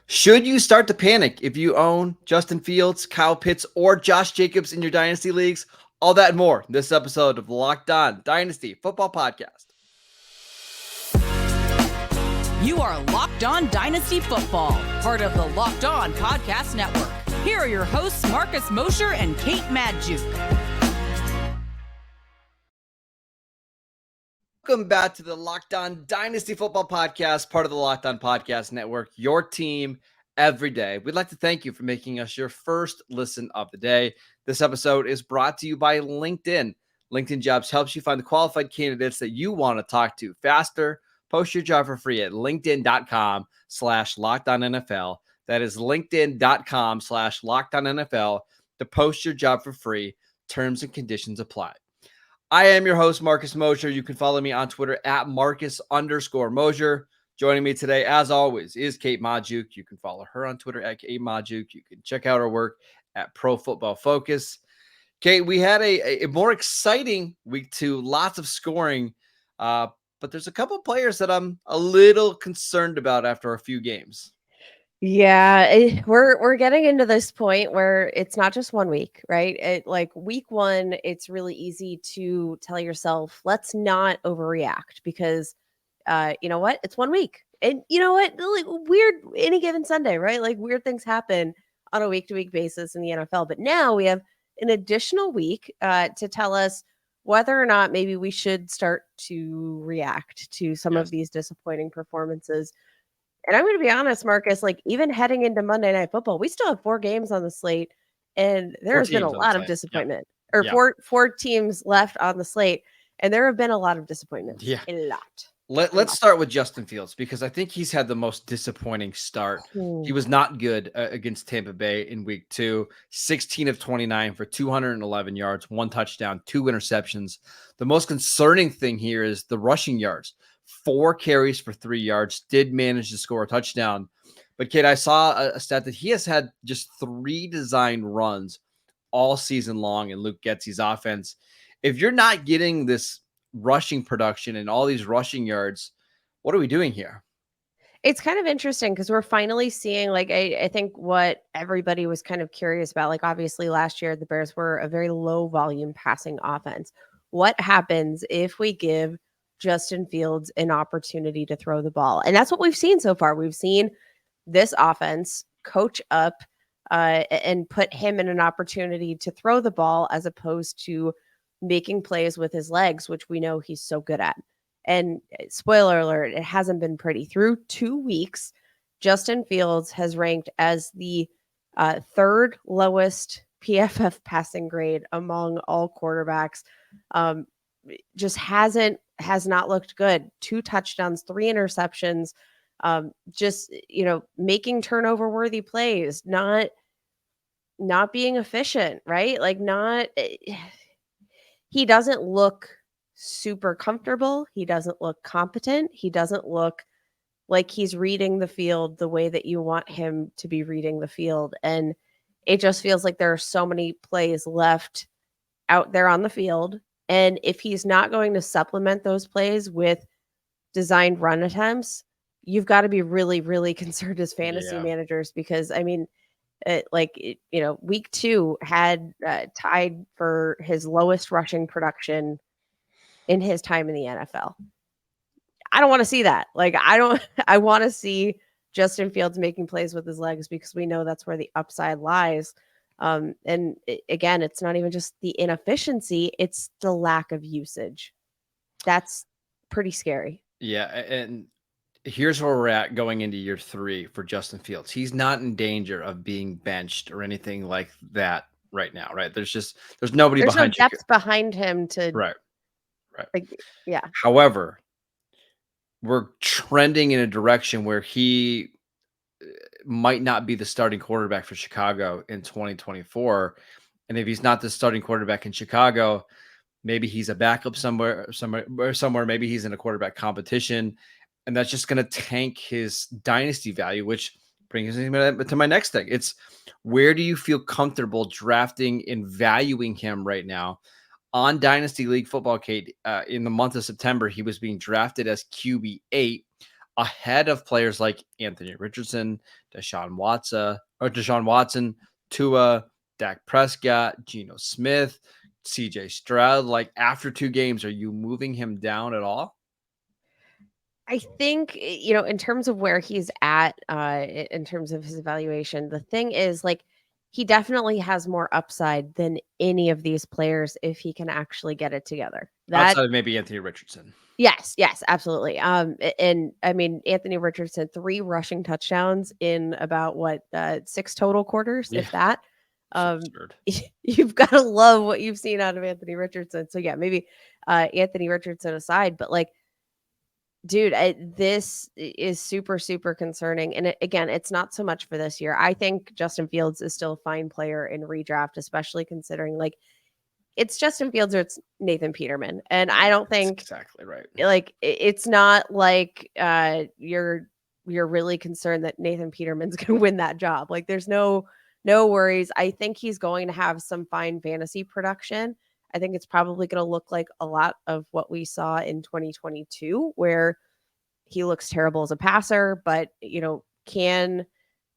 Should you start to panic if you own Justin Fields, Kyle Pitts, or Josh Jacobs in your dynasty leagues? All that and more in this episode of the Locked On Dynasty Football Podcast. You are Locked On Dynasty Football, part of the Locked On Podcast Network. Here are your hosts, Marcus Mosher and Kate Madjuk. Welcome back to the Locked On Dynasty Football Podcast, part of the Locked On Podcast Network, your team every day. We'd like to thank you for making us your first listen of the day. This episode is brought to you by LinkedIn. LinkedIn Jobs helps you find the qualified candidates that you want to talk to faster. Post your job for free at linkedin.com/LockedOnNFL. That is linkedin.com/LockedOnNFL to post your job for free. Terms and conditions apply. I am your host, Marcus Mosher. You can follow me on Twitter at Marcus_Mosher. Joining me today, as always, is Kate Madjuk. You can follow her on Twitter at Kate Madjuk. You can check out her work at Pro Football Focus. Kate, we had a more exciting week two, lots of scoring, but there's a couple of players that I'm a little concerned about after a few games. Yeah, we're getting into this point where it's not just 1 week, right? Like week one, it's really easy to tell yourself, let's not overreact because, you know what? It's 1 week. And you know what? Like weird, any given Sunday, right? Like weird things happen on a week-to-week basis in the NFL. But now we have an additional week to tell us whether or not maybe we should start to react to some of these disappointing performances. And I'm going to be honest, Marcus, like even heading into Monday Night Football, we still have 4 games on the slate and there has been a lot of disappointment four teams left on the slate. And there have been a lot of disappointments. Yeah. A lot. Let's start with Justin Fields because I think he's had the most disappointing start. He was not good against Tampa Bay in week 2, 16 of 29 for 211 yards, 1 touchdown, 2 interceptions. The most concerning thing here is the rushing yards. 4 carries for 3 yards, did manage to score a touchdown. But Kate, I saw a stat that he has had just 3 designed runs all season long in Luke Getsy's offense. If you're not getting this rushing production and all these rushing yards, what are we doing here? It's kind of interesting because we're finally seeing, like, I think what everybody was kind of curious about, like, obviously last year the Bears were a very low volume passing offense. What happens if we give Justin Fields an opportunity to throw the ball? And that's what we've seen so far. We've seen this offense coach up and put him in an opportunity to throw the ball as opposed to making plays with his legs, which we know he's so good at. And spoiler alert, it hasn't been pretty. Through 2 weeks, Justin Fields has ranked as the 3rd lowest PFF passing grade among all quarterbacks. Just has not looked good. 2 touchdowns, 3 interceptions, just, making turnover worthy plays, not being efficient, right? Like he doesn't look super comfortable. He doesn't look competent. He doesn't look like he's reading the field the way that you want him to be reading the field. And it just feels like there are so many plays left out there on the field. And if he's not going to supplement those plays with designed run attempts, you've got to be really, really concerned as fantasy managers because, I mean, week 2 had tied for his lowest rushing production in his time in the NFL. I don't want to see that. I want to see Justin Fields making plays with his legs because we know that's where the upside lies. Again, it's not even just the inefficiency, it's the lack of usage. That's pretty scary. Yeah. And here's where we're at going into year 3 for Justin Fields. He's not in danger of being benched or anything like that right now, right? There's nobody behind no depth behind him to right. Yeah. However, we're trending in a direction where he might not be the starting quarterback for Chicago in 2024. And if he's not the starting quarterback in Chicago, maybe he's a backup somewhere. Maybe he's in a quarterback competition. And that's just going to tank his dynasty value, which brings me to my next thing. It's where do you feel comfortable drafting and valuing him right now? On Dynasty League Football, Kate, in the month of September, he was being drafted as QB8. ahead of players like Anthony Richardson, Deshaun Watson, Tua, Dak Prescott, Geno Smith, CJ Stroud. Like, after 2 games, are you moving him down at all? I think, in terms of where he's at, in terms of his evaluation, the thing is, like, he definitely has more upside than any of these players if he can actually get it together. That Outside of maybe Anthony Richardson. Yes, absolutely. And I mean, Anthony Richardson, 3 rushing touchdowns in about 6 total quarters, Yeah. if that. So absurd. You've got to love what you've seen out of Anthony Richardson. So yeah, maybe Anthony Richardson aside, but like, dude, this is super, super concerning. And again, it's not so much for this year. I think Justin Fields is still a fine player in redraft, especially considering like it's Justin Fields or it's Nathan Peterman. And I don't think That's exactly right. Like it's not like you're really concerned that Nathan Peterman's going to win that job. Like there's no worries. I think he's going to have some fine fantasy production. I think it's probably going to look like a lot of what we saw in 2022 where he looks terrible as a passer, but can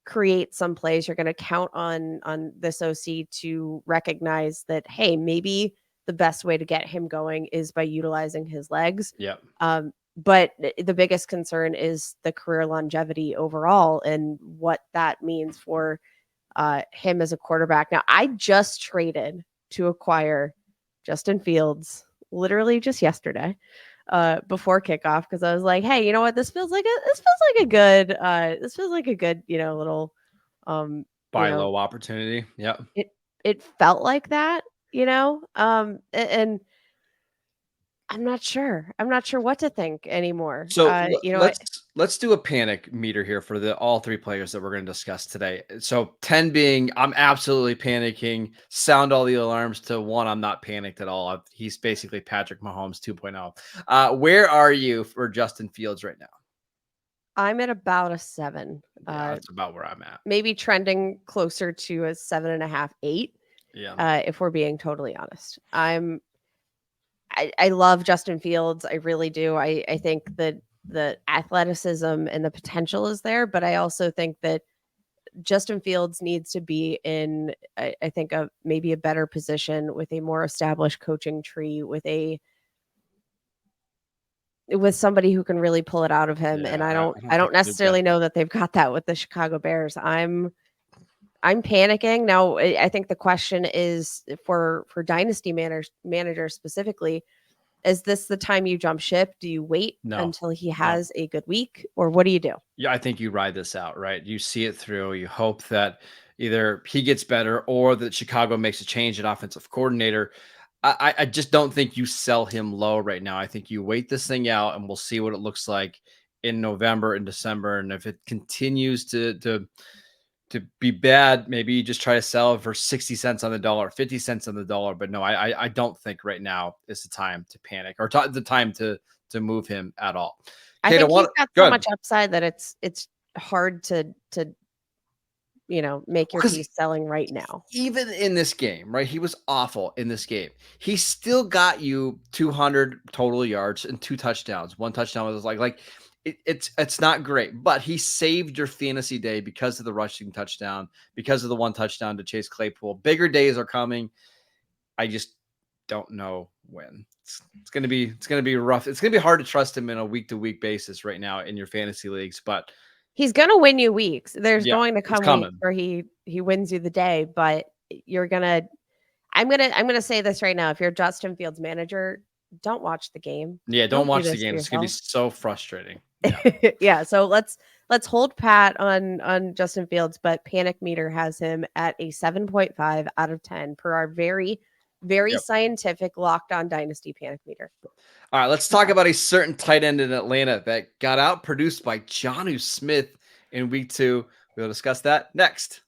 create some plays. You're going to count on this OC to recognize that, hey, maybe the best way to get him going is by utilizing his legs. Yeah. But the biggest concern is the career longevity overall and what that means for him as a quarterback. Now, I just traded to acquire Justin Fields literally just yesterday before kickoff because I was like, hey, you know what? This feels like a good little Buy low opportunity. Yeah. It felt like that, and I'm not sure what to think anymore. So let's do a panic meter here for all 3 players that we're going to discuss today. So 10 being I'm absolutely panicking. Sound all the alarms to 1. I'm not panicked at all. He's basically Patrick Mahomes 2.0. Where are you for Justin Fields right now? I'm at about a 7. Yeah, that's about where I'm at. Maybe trending closer to a 7.5, 8. Yeah. If we're being totally honest, I love Justin Fields. I really do. I think that the athleticism and the potential is there, but I also think that Justin Fields needs to be in, I think, maybe a better position with a more established coaching tree, with somebody who can really pull it out of him. Yeah, and I don't necessarily know that they've got that with the Chicago Bears. I'm panicking now. I think the question is for Dynasty managers specifically, is this the time you jump ship? Do you wait until he has a good week, or what do you do? Yeah, I think you ride this out, right? You see it through. You hope that either he gets better or that Chicago makes a change at offensive coordinator. I just don't think you sell him low right now. I think you wait this thing out and we'll see what it looks like in November and December. And if it continues to be bad, maybe you just try to sell for 60 cents on the dollar, 50 cents on the dollar. But no, I don't think right now is the time to panic or the time to move him at all. I think he's got so much upside that it's hard to make your piece selling right now. Even in this game, right? He was awful in this game. He still got you 200 total yards and 2 touchdowns. 1 touchdown was like it's not great, but he saved your fantasy day because of the rushing touchdown, because of the 1 touchdown to Chase Claypool. Bigger days are coming. I just don't know when. It's going to be rough. It's going to be hard to trust him in a week-to-week basis right now in your fantasy leagues, but he's going to win you weeks. There's going to come weeks where he wins you the day, but I'm going to say this right now. If you're a Justin Fields manager, don't watch the game. Yeah, don't watch the game. It's going to be so frustrating. Yeah. Yeah. So let's hold pat on Justin Fields, but Panic Meter has him at a 7.5 out of 10 per our very, very scientific Locked On Dynasty Panic Meter. All right, let's talk about a certain tight end in Atlanta that got outproduced by Jonnu Smith in week 2. We'll discuss that next.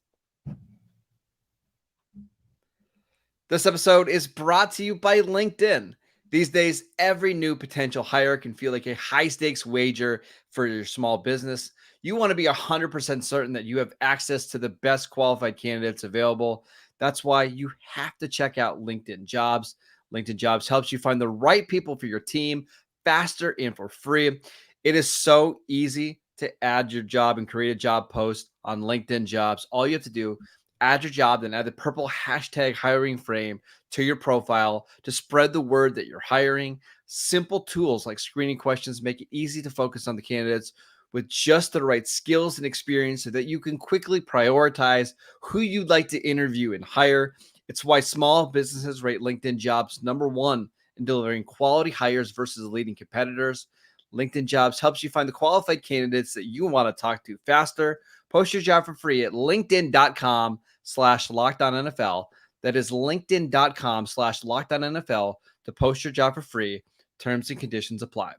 This episode is brought to you by LinkedIn. These days, every new potential hire can feel like a high-stakes wager for your small business. You want to be 100% certain that you have access to the best qualified candidates available. That's why you have to check out LinkedIn Jobs. LinkedIn Jobs helps you find the right people for your team faster and for free. It is so easy to add your job and create a job post on LinkedIn Jobs. All you have to do, add your job, then add the purple hashtag hiring frame to your profile to spread the word that you're hiring. Simple tools like screening questions make it easy to focus on the candidates with just the right skills and experience so that you can quickly prioritize who you'd like to interview and hire. It's why small businesses rate LinkedIn Jobs #1 in delivering quality hires versus leading competitors. LinkedIn Jobs helps you find the qualified candidates that you want to talk to faster. Post your job for free at linkedin.com/LockedOnNFL. That is linkedin.com/LockedOnNFL to post your job for free. Terms and conditions apply.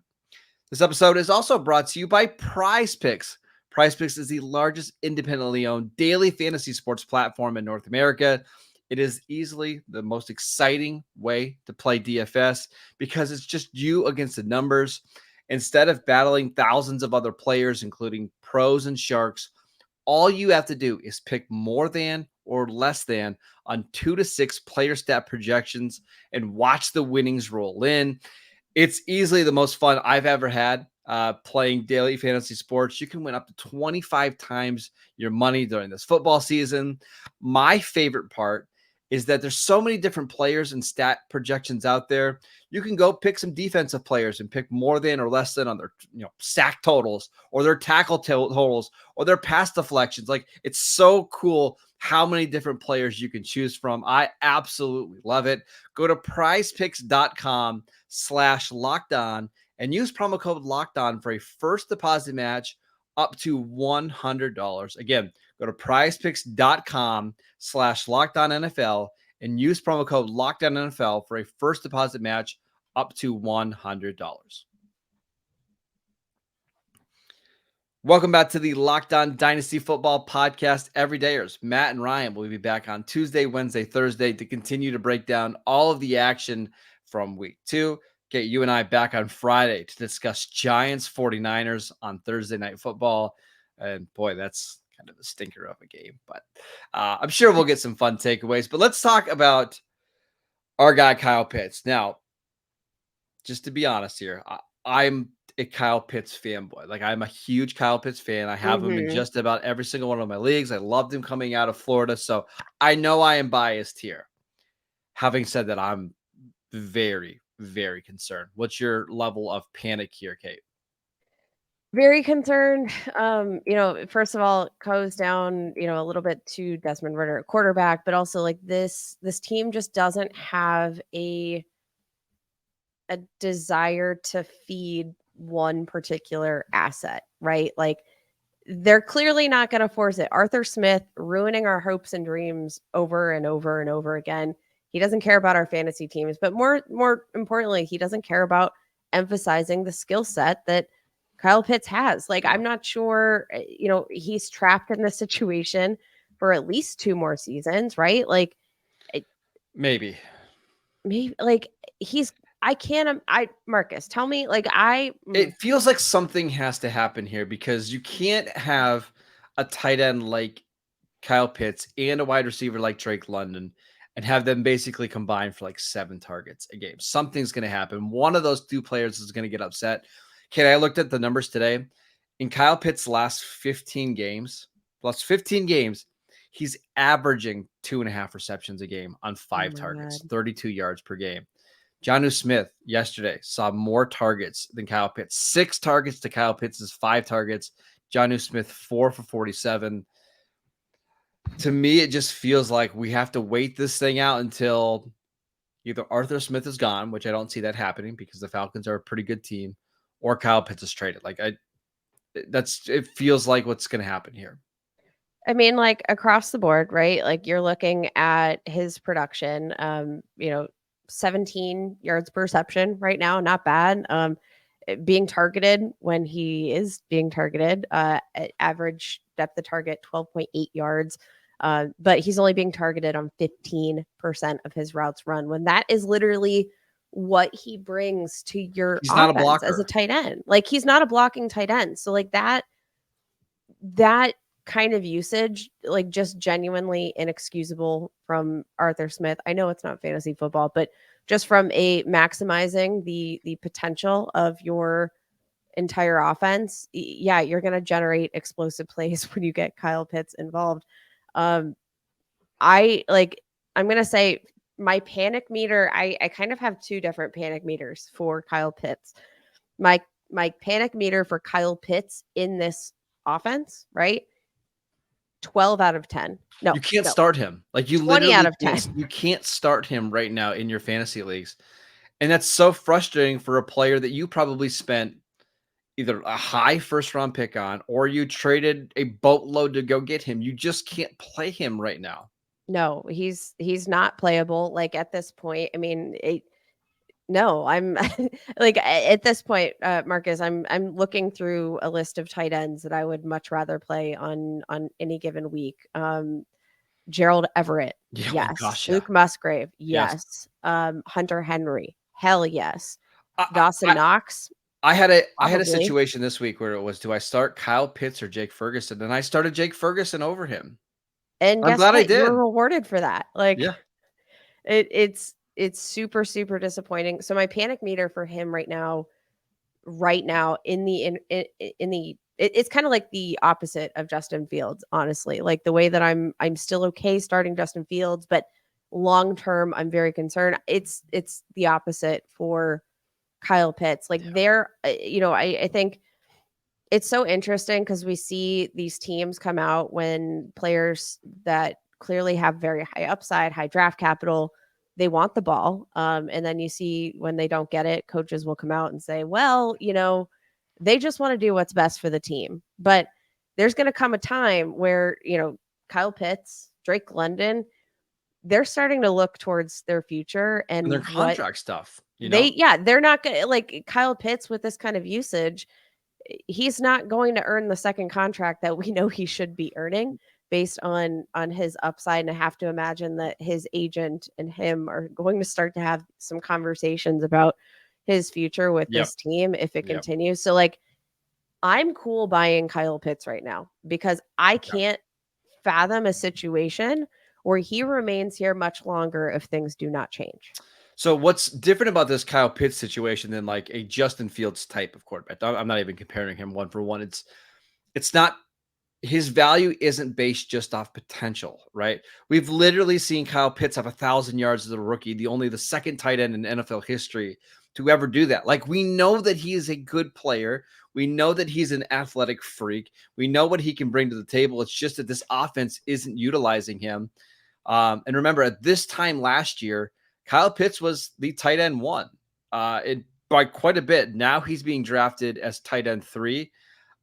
This episode is also brought to you by PrizePicks. PrizePicks is the largest independently owned daily fantasy sports platform in North America. It is easily the most exciting way to play DFS because it's just you against the numbers. Instead of battling thousands of other players, including pros and sharks, all you have to do is pick more than or less than on 2 to 6 player stat projections and watch the winnings roll in. It's easily the most fun I've ever had playing daily fantasy sports. You can win up to 25 times your money during this football season. My favorite part is that there's so many different players and stat projections out there. You can go pick some defensive players and pick more than or less than on their sack totals or their tackle totals or their pass deflections. Like, it's so cool how many different players you can choose from. I absolutely love it. Go to prizepicks.com/lockedon and use promo code LOCKEDON for a first deposit match up to $100. Again, go to prizepicks.com/LockedOnNFL and use promo code LOCKEDONNFL for a first deposit match up to $100. Welcome back to the Locked On Dynasty Football Podcast. Everydayers Matt and Ryan will be back on Tuesday, Wednesday, Thursday to continue to break down all of the action from week 2. Get you and I back on Friday to discuss Giants 49ers on Thursday Night Football. And boy, that's kind of a stinker of a game, but I'm sure we'll get some fun takeaways. But let's talk about our guy, Kyle Pitts. Now, just to be honest here, I'm a Kyle Pitts fanboy. Like, I'm a huge Kyle Pitts fan. I have him in just about every single one of my leagues. I loved him coming out of Florida. So I know I am biased here. Having said that, I'm very, very concerned. What's your level of panic here, Kate? Very concerned. First of all, it goes down, a little bit to Desmond Ridder at quarterback, but also like this team just doesn't have a desire to feed one particular asset, right? Like, they're clearly not going to force it. Arthur Smith ruining our hopes and dreams over and over and over again. He doesn't care about our fantasy teams, but more importantly, he doesn't care about emphasizing the skill set that Kyle Pitts has. Like, I'm not sure, he's trapped in this situation for at least 2 more seasons, right? Like, maybe like Marcus, tell me, it feels like something has to happen here because you can't have a tight end like Kyle Pitts and a wide receiver like Drake London and have them basically combine for like 7 targets a game. Something's going to happen. One of those 2 players is going to get upset. Okay, I looked at the numbers today. In Kyle Pitts' last 15 games, he's averaging 2.5 receptions a game on 5 targets, 32 yards per game. Jonnu Smith yesterday saw more targets than Kyle Pitts. 6 targets to Kyle Pitts' 5 targets. Jonnu Smith 4 for 47. To me, it just feels like we have to wait this thing out until either Arthur Smith is gone, which I don't see that happening because the Falcons are a pretty good team, or Kyle Pitts is traded. It feels like what's going to happen here. I mean, like, across the board, right? Like, you're looking at his production, 17 yards per reception right now, not bad. Being targeted when he is being targeted, average depth of target 12.8 yards. But he's only being targeted on 15% of his routes run, when that is literally what he brings to your offense not a blocker. As a tight end. Like, he's not a blocking tight end. So like that kind of usage, like, just genuinely inexcusable from Arthur Smith. I know it's not fantasy football, but just from a maximizing the potential of your entire offense, yeah, you're going to generate explosive plays when you get Kyle Pitts involved. I'm going to say my panic meter, I kind of have two different panic meters for Kyle Pitts. My panic meter for Kyle Pitts in this offense, right? 12 out of 10. No, you can't no, start him. Like, you 20 out literally of 10. you can't start him right now in your fantasy leagues. And that's so frustrating for a player that you probably spent either a high first round pick on, or you traded a boatload to go get him. You just can't play him right now. No, he's not playable. Like, at this point, I mean, no, I'm like, at this point, Marcus, I'm looking through a list of tight ends that I would much rather play on any given week. Gerald Everett, Yeah, oh yes. gosh, yeah. Luke Musgrave, Yes. yes. Hunter Henry, hell yes. I Dawson I Knox, I had a probably. situation this week where it was, do I start Kyle Pitts or Jake Ferguson? And I started Jake Ferguson over him. And I'm guess glad I what? You were did. rewarded for that. Like, Yeah. it's super, super disappointing. So my panic meter for him right now in the it's kind of like the opposite of Justin Fields, honestly. Like, the way that I'm still okay starting Justin Fields, but long term I'm very concerned. It's the opposite for Kyle Pitts. Like, I think it's so interesting because we see these teams come out when players that clearly have very high upside, high draft capital, they want the ball. And then you see when they don't get it, coaches will come out and say, well, they just want to do what's best for the team. But there's going to come a time where, Kyle Pitts, Drake London, they're starting to look towards their future and their what contract stuff, they're not going to, like, Kyle Pitts with this kind of usage, he's not going to earn the second contract that we know he should be earning based on his upside. And I have to imagine that his agent and him are going to start to have some conversations about his future with Yep. this team if it Yep. continues. So, like, I'm cool buying Kyle Pitts right now because I can't fathom a situation where he remains here much longer if things do not change. So what's different about this Kyle Pitts situation than like a Justin Fields type of quarterback? I'm not even comparing him one for one. It's not, his value isn't based just off potential, right? We've literally seen Kyle Pitts have 1,000 yards as a rookie, the second tight end in NFL history to ever do that. Like, we know that he is a good player. We know that he's an athletic freak. We know what he can bring to the table. It's just that this offense isn't utilizing him. And remember, at this time last year, Kyle Pitts was the tight end 1 by quite a bit. Now he's being drafted as tight end 3.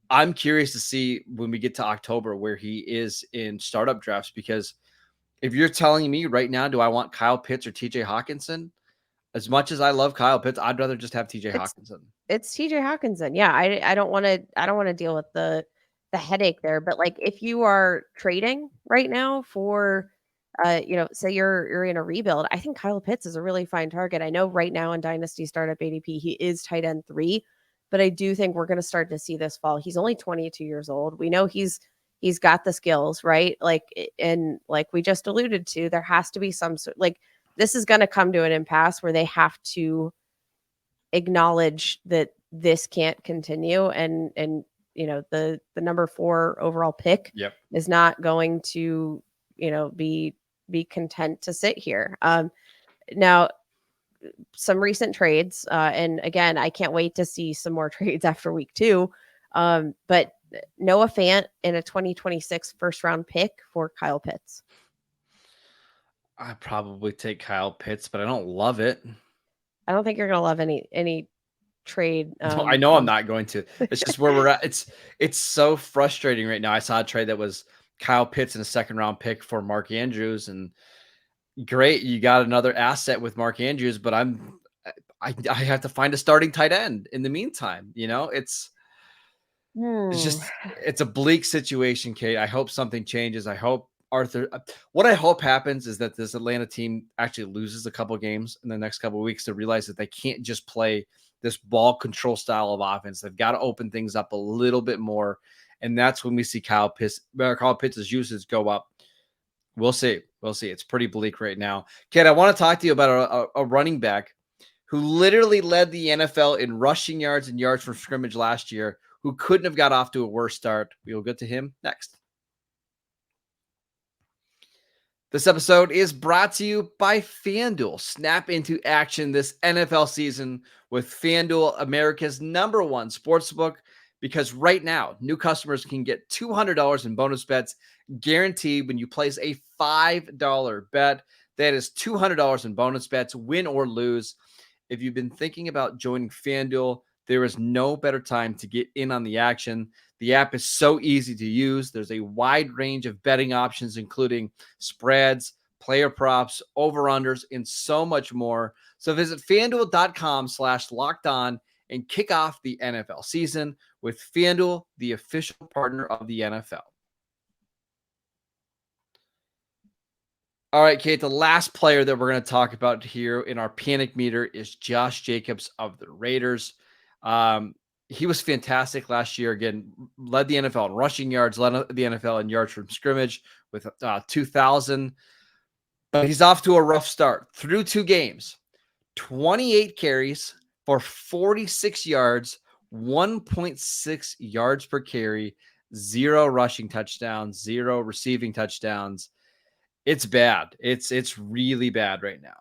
I'm curious to see when we get to October where he is in startup drafts, because if you're telling me right now, do I want Kyle Pitts or TJ Hawkinson? As much as I love Kyle Pitts, I'd rather just have TJ Hawkinson. It's TJ Hawkinson. Yeah, I don't want to deal with the headache there. But, like, if you are trading right now for say you're in a rebuild, I think Kyle Pitts is a really fine target. I know right now in Dynasty startup ADP, he is tight end 3, but I do think we're going to start to see this fall. He's only 22 years old. We know he's got the skills, right? Like, and like we just alluded to, there has to be some sort, like, this is going to come to an impasse where they have to acknowledge that this can't continue. And the number 4 overall pick is not going to, be content to sit here. Now, some recent trades, and again, I can't wait to see some more trades after week 2. But Noah Fant in a 2026 first round pick for Kyle Pitts. I probably take Kyle Pitts, but I don't love it. I don't think you're going to love any trade. No, I know I'm not going to. It's just where we're at. It's so frustrating right now. I saw a trade that was Kyle Pitts and a second round pick for Mark Andrews, and great, you got another asset with Mark Andrews, but I have to find a starting tight end in the meantime. It's just, it's a bleak situation, Kate. I hope something changes. I hope what I hope happens is that this Atlanta team actually loses a couple games in the next couple of weeks to realize that they can't just play this ball control style of offense. They've got to open things up a little bit more. And that's when we see Kyle Pitts' usage go up. We'll see. It's pretty bleak right now. Kate, I want to talk to you about a running back who literally led the NFL in rushing yards and yards from scrimmage last year, who couldn't have got off to a worse start. We will get to him next. This episode is brought to you by FanDuel. Snap into action this NFL season with FanDuel, America's #1 sportsbook, because right now, new customers can get $200 in bonus bets guaranteed when you place a $5 bet. That is $200 in bonus bets, win or lose. If you've been thinking about joining FanDuel, there is no better time to get in on the action. The app is so easy to use. There's a wide range of betting options, including spreads, player props, over-unders, and so much more. So visit FanDuel.com/lockedon and kick off the NFL season with FanDuel, the official partner of the NFL. All right, Kate, the last player that we're going to talk about here in our panic meter is Josh Jacobs of the Raiders. He was fantastic last year. Again, led the NFL in rushing yards, led the NFL in yards from scrimmage with 2,000. But he's off to a rough start. Through 2 games, 28 carries for 46 yards, 1.6 yards per carry, 0 rushing touchdowns, 0 receiving touchdowns. It's bad. It's really bad right now.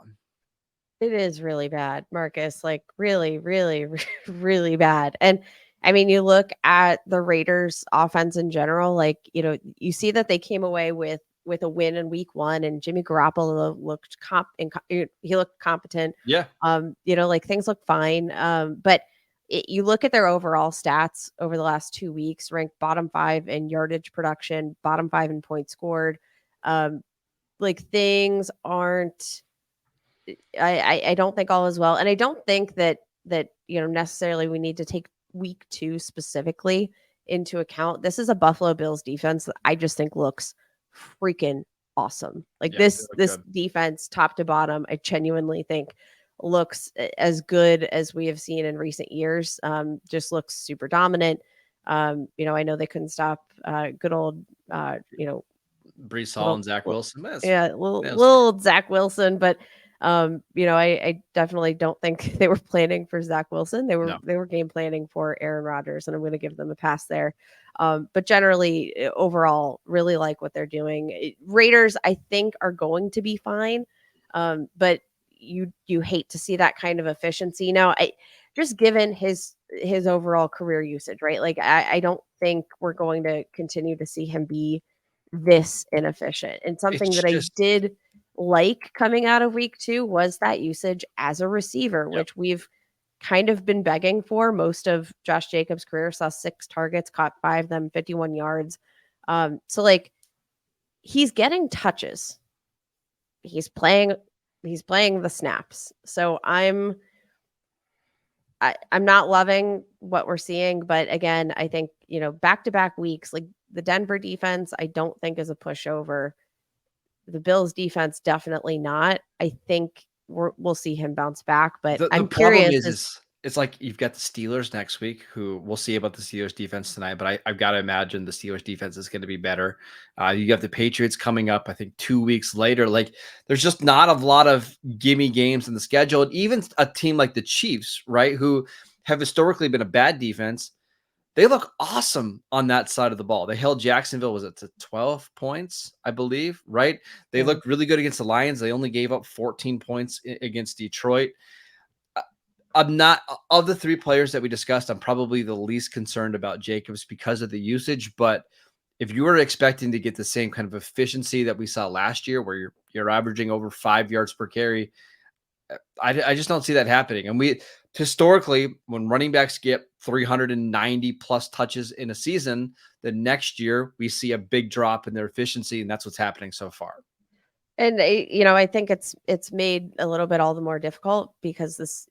It is really bad, Marcus, like really, really, really bad. And I mean, you look at the Raiders offense in general, like, you see that they came away with a win in week 1, and Jimmy Garoppolo looked he looked competent. Yeah. Like things look fine. But you look at their overall stats over the last 2 weeks, ranked bottom 5 in yardage production, bottom 5 in points scored. Like things aren't, I don't think all is well. And I don't think that necessarily we need to take week 2 specifically into account. This is a Buffalo Bills defense that I just think looks freaking awesome. Like this defense top to bottom, I genuinely think looks as good as we have seen in recent years. Just looks super dominant. I know they couldn't stop good old Brees Hall and Zach Wilson. Little Zach Wilson, but I definitely don't think they were planning for Zach Wilson. They were game planning for Aaron Rodgers, and I'm going to give them a pass there. But generally, overall, really like what they're doing. Raiders, I think, are going to be fine, but you hate to see that kind of efficiency. Now, just given his overall career usage, right? Like I don't think we're going to continue to see him be this inefficient. And something that I did like coming out of week 2 was that usage as a receiver, which we've kind of been begging for. Most of Josh Jacobs' career saw 6 targets, caught 5 of them, 51 yards. So like he's getting touches. He's playing the snaps. So I'm not loving what we're seeing, but again, I think, back-to-back weeks, like the Denver defense, I don't think is a pushover. The Bills defense, definitely not. I think we'll see him bounce back, but I'm curious. It's like you've got the Steelers next week, who we'll see about the Steelers defense tonight, but I've got to imagine the Steelers defense is going to be better. You got the Patriots coming up, I think 2 weeks later. Like there's just not a lot of gimme games in the schedule. And even a team like the Chiefs, right, who have historically been a bad defense, they look awesome on that side of the ball. They held Jacksonville, was it to 12 points, I believe, right? They looked really good against the Lions. They only gave up 14 points against Detroit. I'm not, of the 3 players that we discussed, I'm probably the least concerned about Jacobs because of the usage. But if you were expecting to get the same kind of efficiency that we saw last year, where you're averaging over 5 yards per carry, I just don't see that happening. And we historically, when running backs get 390 plus touches in a season, the next year we see a big drop in their efficiency, and that's what's happening so far. And I think it's made a little bit all the more difficult because this,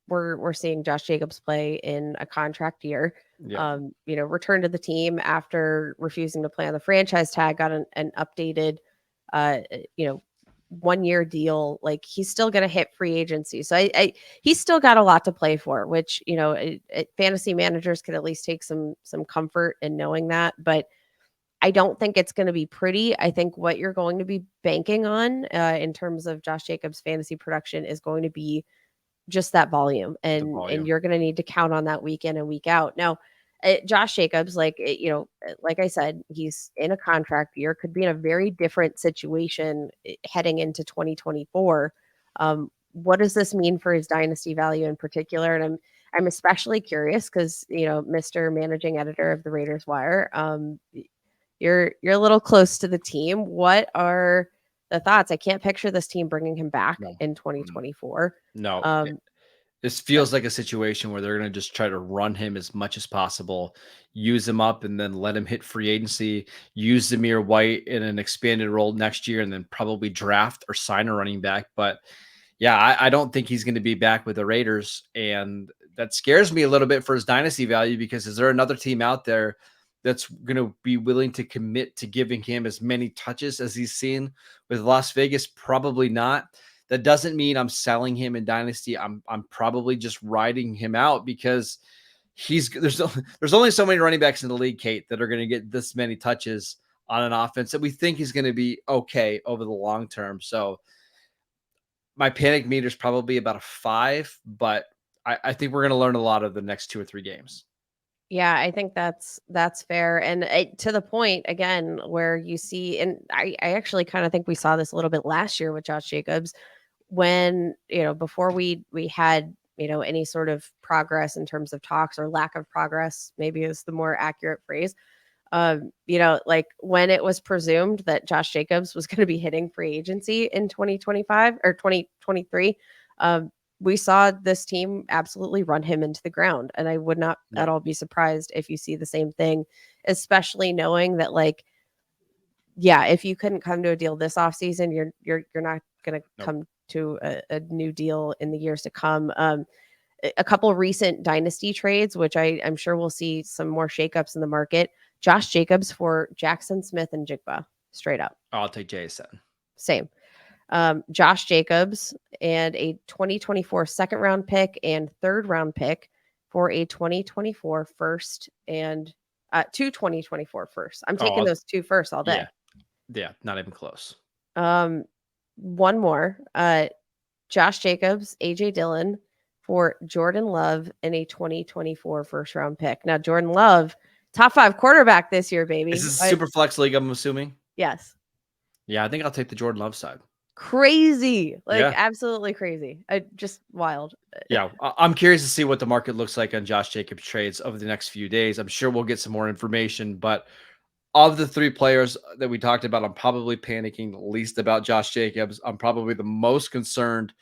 we're seeing Josh Jacobs play in a contract year. Yeah. Returned to the team after refusing to play on the franchise tag, got an updated 1-year deal. Like he's still going to hit free agency. So he's still got a lot to play for, which, fantasy managers could at least take some comfort in knowing that. But I don't think it's going to be pretty. I think what you're going to be banking on in terms of Josh Jacobs' fantasy production is going to be just that volume, and you're going to need to count on that week in and week out. Now, Josh Jacobs, like like I said, he's in a contract year, could be in a very different situation heading into 2024. What does this mean for his dynasty value in particular? And I'm especially curious because Mr. Managing Editor of the Raiders Wire, you're a little close to the team. What are the thoughts? I can't picture this team bringing him back in 2024. No. This feels like a situation where they're going to just try to run him as much as possible, use him up, and then let him hit free agency, use Zamir White in an expanded role next year, and then probably draft or sign a running back. But yeah, I don't think he's going to be back with the Raiders. And that scares me a little bit for his dynasty value, because is there another team out there that's going to be willing to commit to giving him as many touches as he's seen with Las Vegas? Probably not. That doesn't mean I'm selling him in dynasty. I'm probably just riding him out, because there's only so many running backs in the league, Kate, that are going to get this many touches on an offense that we think is going to be okay over the long term. So my panic meter is probably about a 5, but I think we're going to learn a lot of the next 2 or 3 games. Yeah, I think that's fair. And to the point, again, where you see, and I actually kind of think we saw this a little bit last year with Josh Jacobs, when, before we had, any sort of progress in terms of talks, or lack of progress, maybe is the more accurate phrase. Like when it was presumed that Josh Jacobs was going to be hitting free agency in 2025 or 2023, we saw this team absolutely run him into the ground. And I would not at all be surprised if you see the same thing, especially knowing that, like, yeah, if you couldn't come to a deal this offseason, you're not going to come to a new deal in the years to come. A couple of recent dynasty trades, which I'm sure we'll see some more shakeups in the market. Josh Jacobs for Jackson Smith and Jigba, straight up. I'll take Jase. Same. Josh Jacobs and a 2024 second round pick and third round pick for a 2024 first and 2 2024 first. I'm taking those 2 first all day. Yeah, not even close. One more. Josh Jacobs, AJ Dillon for Jordan Love and a 2024 first round pick. Now, Jordan Love, top 5 quarterback this year, baby. Is this a super flex league, I'm assuming? Yes. Yeah, I think I'll take the Jordan Love side. Crazy. Absolutely crazy. Just wild. Yeah, I'm curious to see what the market looks like on Josh Jacobs trades over the next few days. I'm sure we'll get some more information, but of the 3 players that we talked about, I'm probably panicking the least about Josh Jacobs. I'm probably the most concerned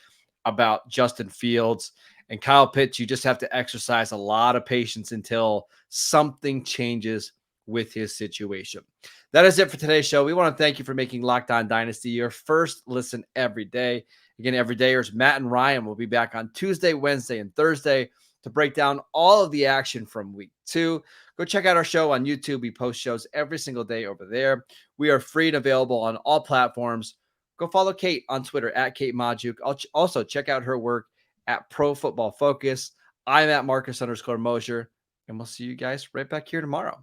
about Justin Fields and Kyle Pitts. You just have to exercise a lot of patience until something changes with his situation. That is it for today's show. We want to thank you for making Locked On Dynasty your first listen every day. Again, everydayers Matt and Ryan will be back on Tuesday, Wednesday, and Thursday to break down all of the action from week 2. Go check out our show on YouTube. We post shows every single day over there. We are free and available on all platforms. Go follow Kate on Twitter at Kate Majuk. Also check out her work at Pro Football Focus. I'm at Marcus_Mosher, and we'll see you guys right back here tomorrow.